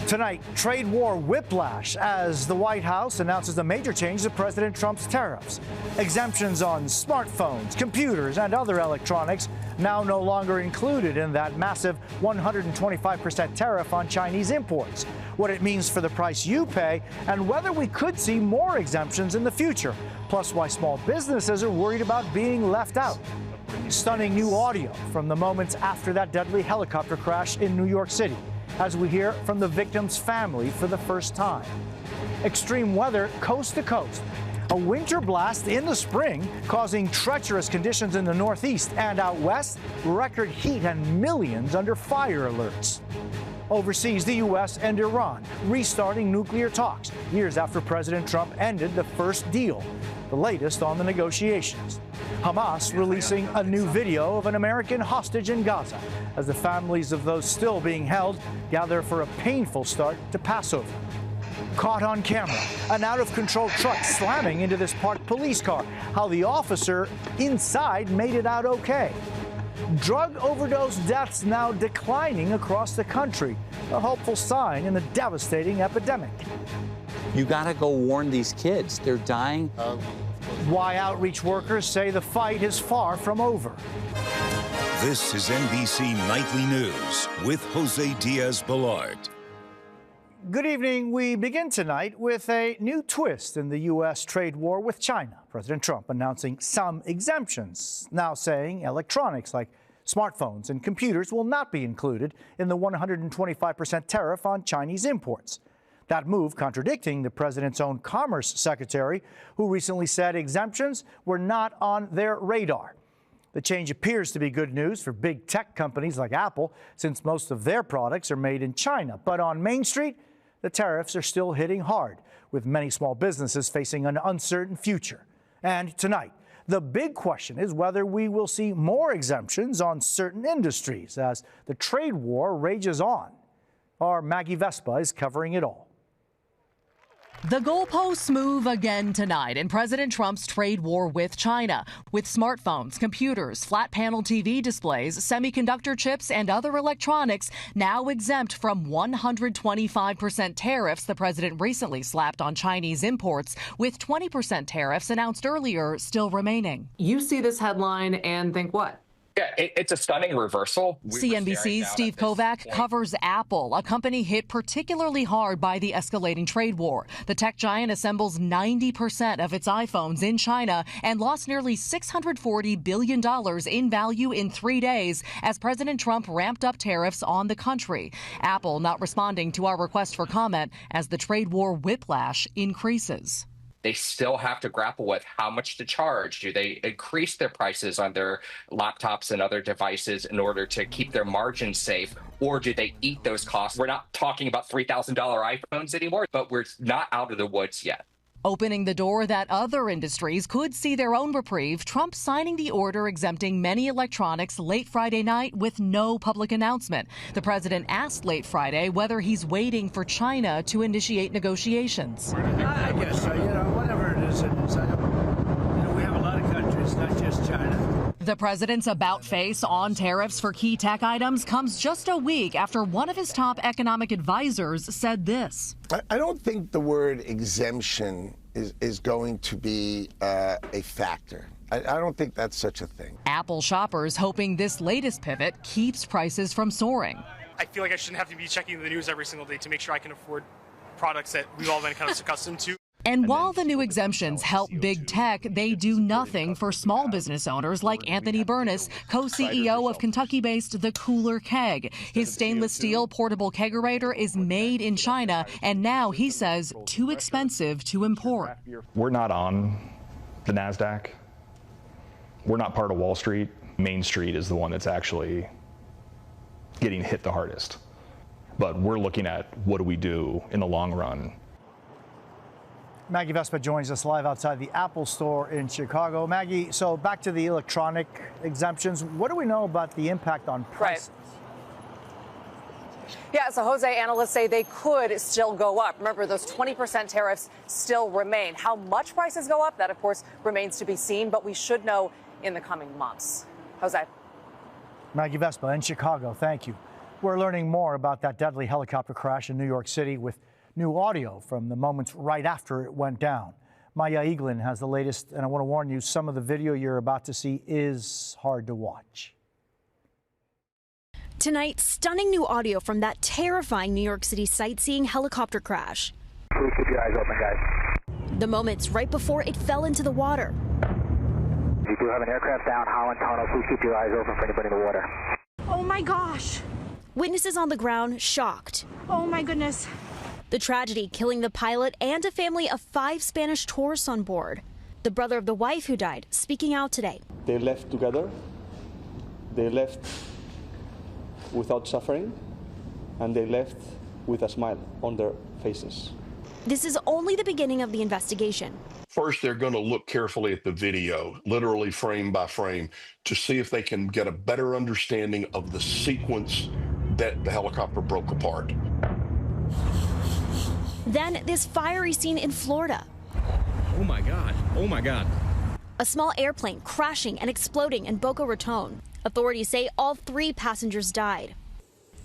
Tonight, trade war whiplash as the White House announces a major change to President Trump's tariffs. Exemptions on smartphones, computers, and other electronics now no longer included in that massive 125% tariff on Chinese imports. What it means for the price you pay and whether we could see more exemptions in the future. Plus, why small businesses are worried about being left out. Stunning new audio from the moments after that deadly helicopter crash in New York City, as we hear from the victim's family for the first time. Extreme weather coast to coast. A winter blast in the spring causing treacherous conditions in the Northeast, and out west, record heat and millions under fire alerts. Overseas, the U.S. and Iran restarting nuclear talks years after President Trump ended the first deal, the latest on the negotiations. Hamas releasing a new video of an American hostage in Gaza as the families of those still being held gather for a painful start to Passover. Caught on camera, an out-of-control truck slamming into this parked police car. How the officer inside made it out okay. Drug overdose deaths now declining across the country, a hopeful sign in the devastating epidemic. You gotta go warn these kids. They're dying. Why outreach workers say the fight is far from over. This is NBC Nightly News with Jose Diaz-Balart. Good evening. We begin tonight with a new twist in the U.S. trade war with China. President Trump announcing some exemptions, now saying electronics like smartphones and computers will not be included in the 125% tariff on Chinese imports. That move contradicting the president's own Commerce Secretary, who recently said exemptions were not on their radar. The change appears to be good news for big tech companies like Apple, since most of their products are made in China. But on Main Street, the tariffs are still hitting hard, with many small businesses facing an uncertain future. And tonight, the big question is whether we will see more exemptions on certain industries as the trade war rages on. Our Maggie Vespa is covering it all. The goalposts move again tonight in President Trump's trade war with China, with smartphones, computers, flat panel TV displays, semiconductor chips, and other electronics now exempt from 125% tariffs the president recently slapped on Chinese imports, with 20% tariffs announced earlier still remaining. You see this headline and think what? Yeah, it's a stunning reversal. CNBC's Steve Kovac covers Apple, a company hit particularly hard by the escalating trade war. The tech giant assembles 90% of its iPhones in China and lost nearly $640 billion in value in 3 days as President Trump ramped up tariffs on the country. Apple not responding to our request for comment as the trade war whiplash increases. They still have to grapple with how much to charge. Do they increase their prices on their laptops and other devices in order to keep their margins safe, or do they eat those costs? We're not talking about $3,000 iPhones anymore, but we're not out of the woods yet. Opening the door that other industries could see their own reprieve, Trump signing the order exempting many electronics late Friday night with no public announcement. The president asked late Friday whether he's waiting for China to initiate negotiations. I guess so. Whatever it is, we have a lot of countries, not just China. The president's about face on tariffs for key tech items comes just a week after one of his top economic advisors said this. I don't think the word exemption is going to be a factor. I don't think that's such a thing. Apple shoppers hoping this latest pivot keeps prices from soaring. I feel like I shouldn't have to be checking the news every single day to make sure I can afford products that we've all been kind of accustomed to. And while the new exemptions help big tech, they do nothing for small business owners like Anthony Burness, co-CEO of Kentucky-based The Cooler Keg. His stainless steel portable kegerator is made in China, and now, he says, too expensive to import. We're not on the NASDAQ. We're not part of Wall Street. Main Street is the one that's actually getting hit the hardest. But we're looking at what do we do in the long run. Maggie Vespa joins us live outside the Apple store in Chicago. Maggie, so back to the electronic exemptions. What do we know about the impact on prices? Right. Yeah, so Jose, analysts say they could still go up. Remember, those 20% tariffs still remain. How much prices go up, that, of course, remains to be seen, but we should know in the coming months. Jose. Maggie Vespa in Chicago, thank you. We're learning more about that deadly helicopter crash in New York City with new audio from the moments right after it went down. Maya Eaglin has the latest, and I want to warn you, some of the video you're about to see is hard to watch. Tonight, stunning new audio from that terrifying New York City sightseeing helicopter crash. Please keep your eyes open, guys. The moments right before it fell into the water. You do have an aircraft down Holland Tunnel. Please keep your eyes open for anybody in the water. Oh my gosh! Witnesses on the ground shocked. Oh my goodness. The tragedy killing the pilot and a family of 5 Spanish tourists on board. The brother of the wife who died speaking out today. They left together. They left without suffering, and they left with a smile on their faces. This is only the beginning of the investigation. First, they're going to look carefully at the video, literally frame by frame, to see if they can get a better understanding of the sequence that the helicopter broke apart. Then this fiery scene in Florida. Oh my God, oh my God. A small airplane crashing and exploding in Boca Raton. Authorities say all 3 passengers died.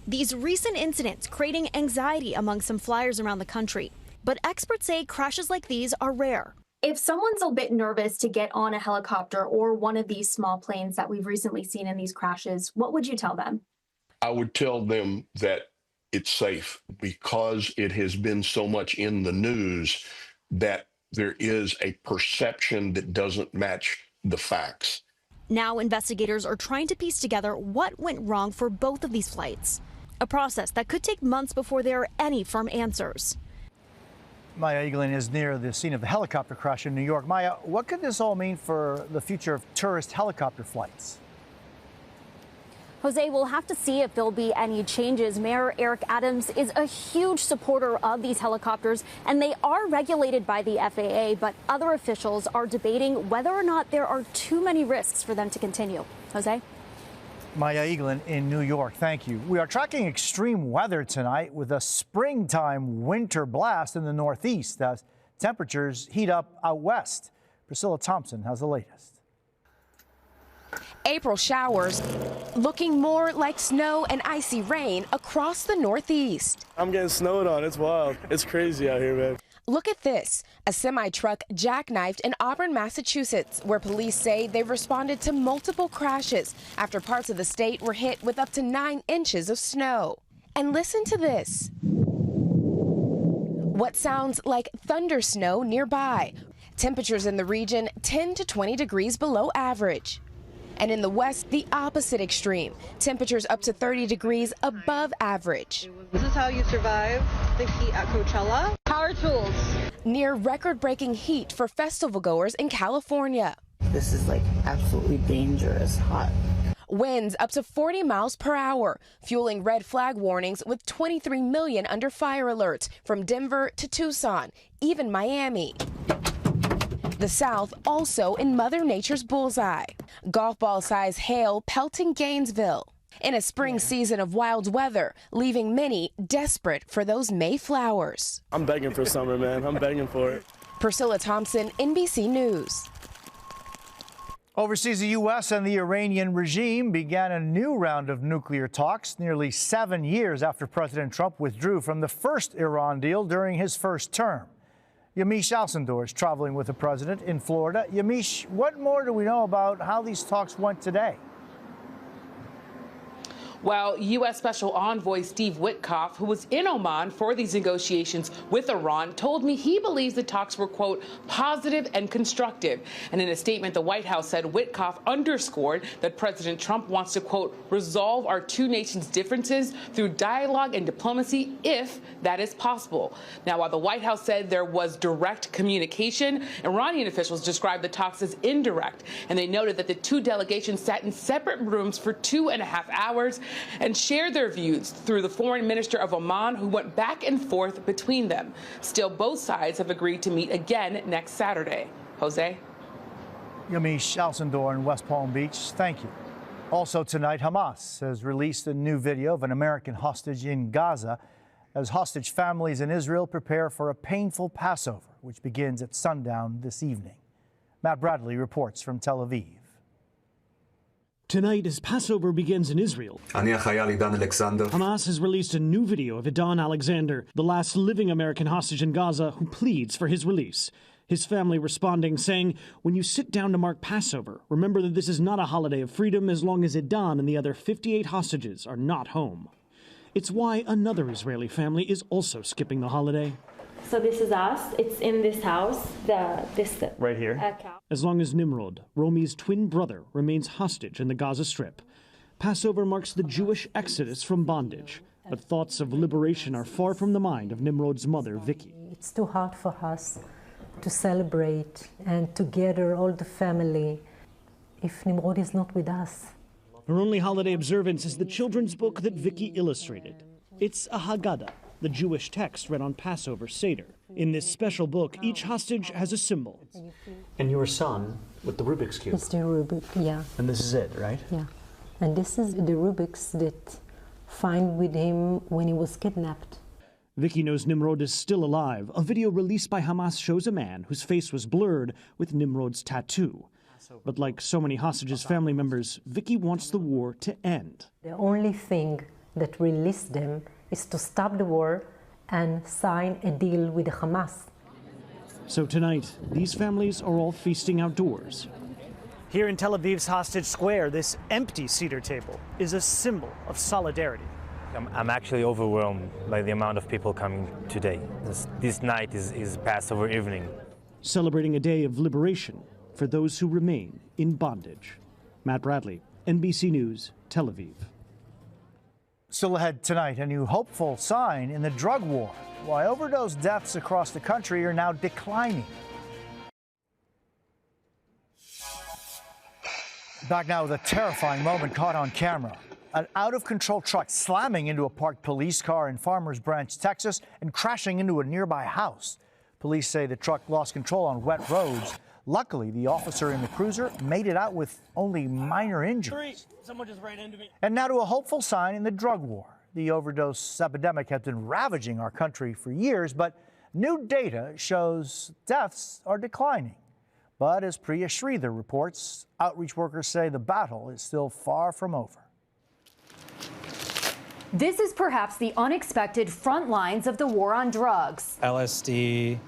These recent incidents creating anxiety among some flyers around the country. But experts say crashes like these are rare. If someone's a bit nervous to get on a helicopter or one of these small planes that we've recently seen in these crashes, what would you tell them? I would tell them that it's safe because it has been so much in the news that there is a perception that doesn't match the facts. Now investigators are trying to piece together what went wrong for both of these flights, a process that could take months before there are any firm answers. Maya Eaglin is near the scene of the helicopter crash in New York. Maya, what could this all mean for the future of tourist helicopter flights? Jose, we'll have to see if there'll be any changes. Mayor Eric Adams is a huge supporter of these helicopters, and they are regulated by the FAA, but other officials are debating whether or not there are too many risks for them to continue. Jose? Maya Eaglin in New York, thank you. We are tracking extreme weather tonight with a springtime winter blast in the Northeast as temperatures heat up out west. Priscilla Thompson has the latest. April showers looking more like snow and icy rain across the Northeast. I'm getting snowed on. It's wild. It's crazy out here, man. Look at this. A semi-truck jackknifed in Auburn, Massachusetts, where police say they've responded to multiple crashes after parts of the state were hit with up to 9 inches of snow. And listen to this. What sounds like thunder snow nearby. Temperatures in the region 10 to 20 degrees below average. And in the west, the opposite extreme. Temperatures up to 30 degrees above average. This is how you survive the heat at Coachella. Power tools. Near record-breaking heat for festival goers in California. This is like absolutely dangerous hot. Winds up to 40 miles per hour, fueling red flag warnings with 23 million under fire alerts from Denver to Tucson, even Miami. The South also in Mother Nature's bullseye. Golf ball size hail pelting Gainesville in a spring season of wild weather, leaving many desperate for those May flowers. I'm begging for summer, man. I'm begging for it. Priscilla Thompson, NBC News. Overseas, the U.S. and the Iranian regime began a new round of nuclear talks nearly 7 years after President Trump withdrew from the first Iran deal during his first term. Yamiche Alcindor is traveling with the president in Florida. Yamiche, what more do we know about how these talks went today? Well, U.S. Special Envoy Steve Witkoff, who was in Oman for these negotiations with Iran, told me he believes the talks were, quote, positive and constructive. And in a statement, the White House said Witkoff underscored that President Trump wants to, quote, resolve our two nations' differences through dialogue and diplomacy if that is possible. Now, while the White House said there was direct communication, Iranian officials described the talks as indirect. And they noted that the two delegations sat in separate rooms for 2.5 hours and shared their views through the foreign minister of Oman, who went back and forth between them. Still, both sides have agreed to meet again next Saturday. Jose? Yamiche Alcindor in West Palm Beach, thank you. Also tonight, Hamas has released a new video of an American hostage in Gaza as hostage families in Israel prepare for a painful Passover, which begins at sundown this evening. Matt Bradley reports from Tel Aviv. Tonight, as Passover begins in Israel, Hamas has released a new video of Idan Alexander, the last living American hostage in Gaza, who pleads for his release. His family responding, saying, "When you sit down to mark Passover, remember that this is not a holiday of freedom as long as Idan and the other 58 hostages are not home." It's why another Israeli family is also skipping the holiday. So this is us. It's in this house. Right here. As long as Nimrod, Romi's twin brother, remains hostage in the Gaza Strip. Passover marks the Jewish exodus from bondage, but thoughts of liberation are far from the mind of Nimrod's mother, Vicky. It's too hard for us to celebrate and to gather all the family if Nimrod is not with us. Her only holiday observance is the children's book that Vicky illustrated. It's a Haggadah, the Jewish text read on Passover Seder. In this special book, each hostage has a symbol. And your son with the Rubik's Cube. It's the Rubik, yeah. And this is it, right? Yeah. And this is the Rubik's that found with him when he was kidnapped. Vicky knows Nimrod is still alive. A video released by Hamas shows a man whose face was blurred with Nimrod's tattoo. But like so many hostages' family members, Vicky wants the war to end. The only thing that released them is to stop the war and sign a deal with the Hamas. So tonight, these families are all feasting outdoors. Here in Tel Aviv's Hostage Square, this empty cedar table is a symbol of solidarity. I'm actually overwhelmed by the amount of people coming today. This night is Passover evening. Celebrating a day of liberation for those who remain in bondage. Matt Bradley, NBC News, Tel Aviv. Still ahead tonight, a new hopeful sign in the drug war. Why overdose deaths across the country are now declining. Back now with a terrifying moment caught on camera. An out-of-control truck slamming into a parked police car in Farmers Branch, Texas, and crashing into a nearby house. Police say the truck lost control on wet roads. Luckily, the officer in the cruiser made it out with only minor injuries. Someone just ran into me. And now to a hopeful sign in the drug war. The overdose epidemic has been ravaging our country for years, but new data shows deaths are declining. But as Priya Sridhar reports, outreach workers say the battle is still far from over. This is perhaps the unexpected front lines of the war on drugs. LSD,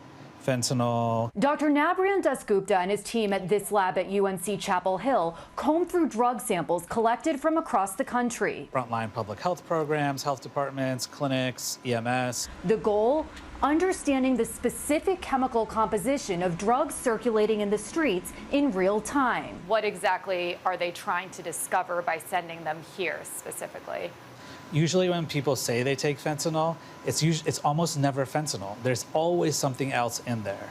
fentanyl. Dr. Nabrian Dasgupta and his team at this lab at UNC Chapel Hill combed through drug samples collected from across the country. Frontline public health programs, health departments, clinics, EMS. The goal? Understanding the specific chemical composition of drugs circulating in the streets in real time. What exactly are they trying to discover by sending them here specifically? Usually when people say they take fentanyl, it's almost never fentanyl. There's always something else in there.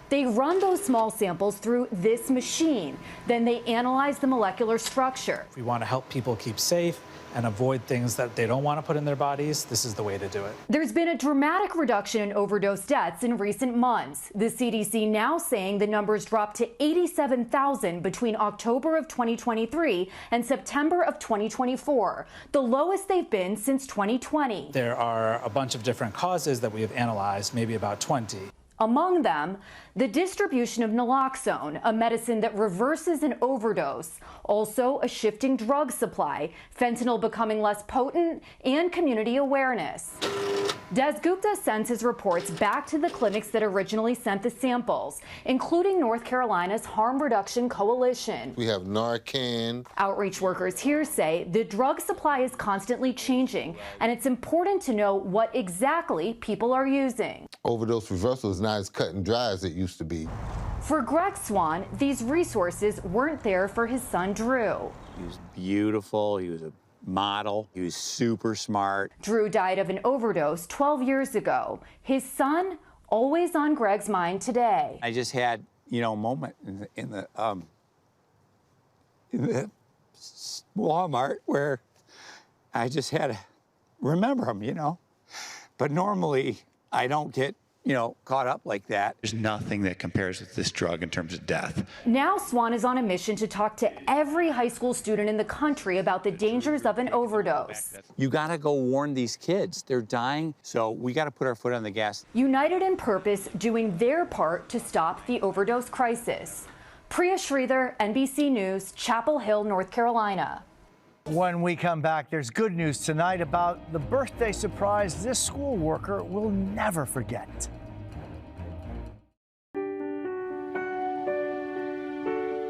They run those small samples through this machine. Then they analyze the molecular structure. If we want to help people keep safe and avoid things that they don't want to put in their bodies, this is the way to do it. There's been a dramatic reduction in overdose deaths in recent months. The CDC now saying the numbers dropped to 87,000 between October of 2023 and September of 2024, the lowest they've been since 2020. There are a bunch of different causes that we have analyzed, maybe about 20. Among them, the distribution of naloxone, a medicine that reverses an overdose, also a shifting drug supply, fentanyl becoming less potent, and community awareness. Dasgupta sends his reports back to the clinics that originally sent the samples, including North Carolina's Harm Reduction Coalition. We have Narcan. Outreach workers here say the drug supply is constantly changing, and it's important to know what exactly people are using. Overdose reversal is not as cut and dry as it used to be. For Greg Swan, these resources weren't there for his son, Drew. He was beautiful. He was a model. He was super smart. Drew died of an overdose 12 years ago. His son, always on Greg's mind today. I just had, a moment in the Walmart where I just had to remember him, But normally I don't get, caught up like that. There's nothing that compares with this drug in terms of death. Now Swan is on a mission to talk to every high school student in the country about the dangers of an overdose. You gotta go warn these kids. They're dying, so we gotta put our foot on the gas. United in purpose, doing their part to stop the overdose crisis. Priya Sridhar, NBC News, Chapel Hill, North Carolina. When we come back, there's good news tonight about the birthday surprise this school worker will never forget.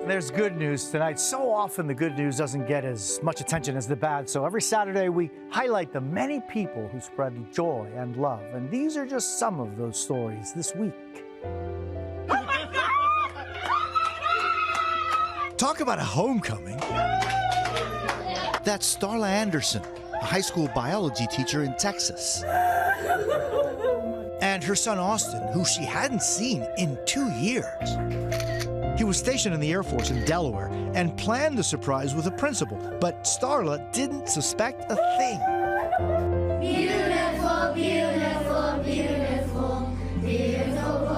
There's good news tonight. So often the good news doesn't get as much attention as the bad. So every Saturday we highlight the many people who spread joy and love. And these are just some of those stories this week. Talk about a homecoming. That's Starla Anderson, a high school biology teacher in Texas. And her son Austin, who she hadn't seen in 2 years. He was stationed in the Air Force in Delaware and planned the surprise with a principal, but Starla didn't suspect a thing. Beautiful, beautiful, beautiful, beautiful boy.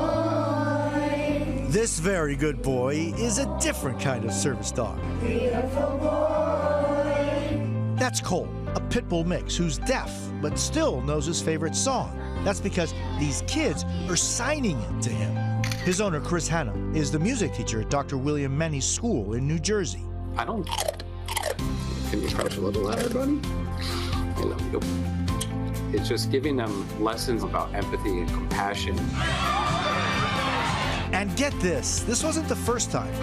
This very good boy is a different kind of service dog. Beautiful boy. That's Cole, a pit bull mix who's deaf but still knows his favorite song. That's because these kids are signing it to him. His owner, Chris Hanna, is the music teacher at Dr. William Menney's school in New Jersey. I don't. Can you crouch a little louder, buddy? Nope. It's just giving them lessons about empathy and compassion. And get this wasn't the first time.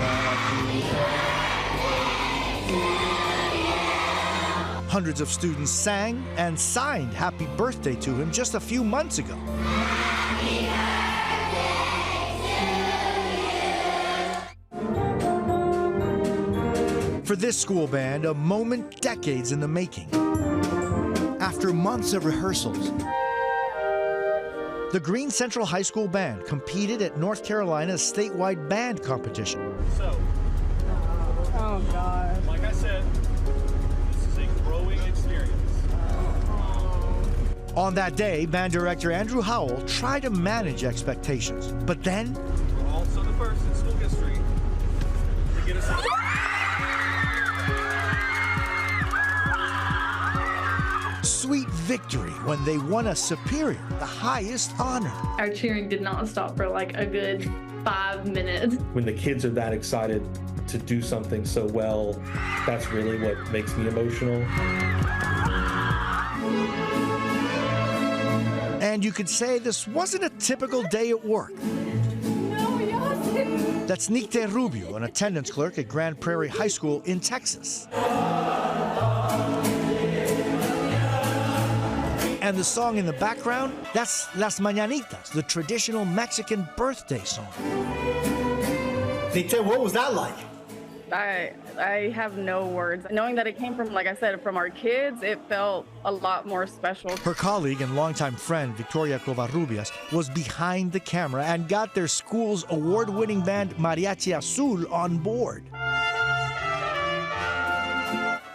Hundreds of students sang and signed happy birthday to him just a few months ago. For this school band, a moment decades in the making. After months of rehearsals, the Green Central High School Band competed at North Carolina's statewide band competition. Oh God. Like I said, this is a growing experience. On that day, band director Andrew Howell tried to manage expectations, but then We're also the first in school history to get us. sweet victory when they won a superior, the highest honor. Our cheering did not stop for like a good 5 minutes. When the kids are that excited to do something so well, that's really what makes me emotional. And you could say this wasn't a typical day at work. That's Nicte Rubio, an attendance clerk at Grand Prairie High School in Texas. And the song in the background, that's Las Mañanitas, the traditional Mexican birthday song. Nicte, what was that like? I have no words. Knowing that it came from, like I said, from our kids, it felt a lot more special. Her colleague and longtime friend, Victoria Covarrubias, was behind the camera and got their school's award-winning band Mariachi Azul on board.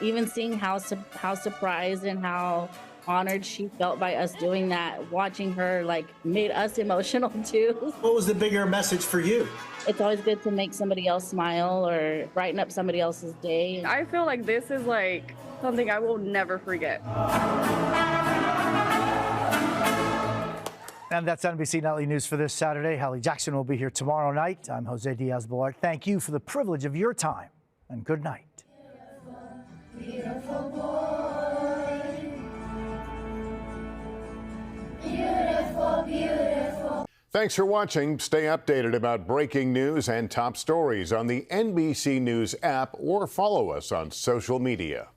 Even seeing how surprised and how honored she felt by us doing that, watching her like made us emotional too. What was the bigger message for you? It's always good to make somebody else smile or brighten up somebody else's day. I feel like this is like something I will never forget. And that's NBC Nightly News for this Saturday. Hallie Jackson will be here tomorrow night. I'm Jose Diaz-Balart. Thank you for the privilege of your time, and good night. Beautiful boy. Beautiful, beautiful. Thanks for watching. Stay updated about breaking news and top stories on the NBC News app or follow us on social media.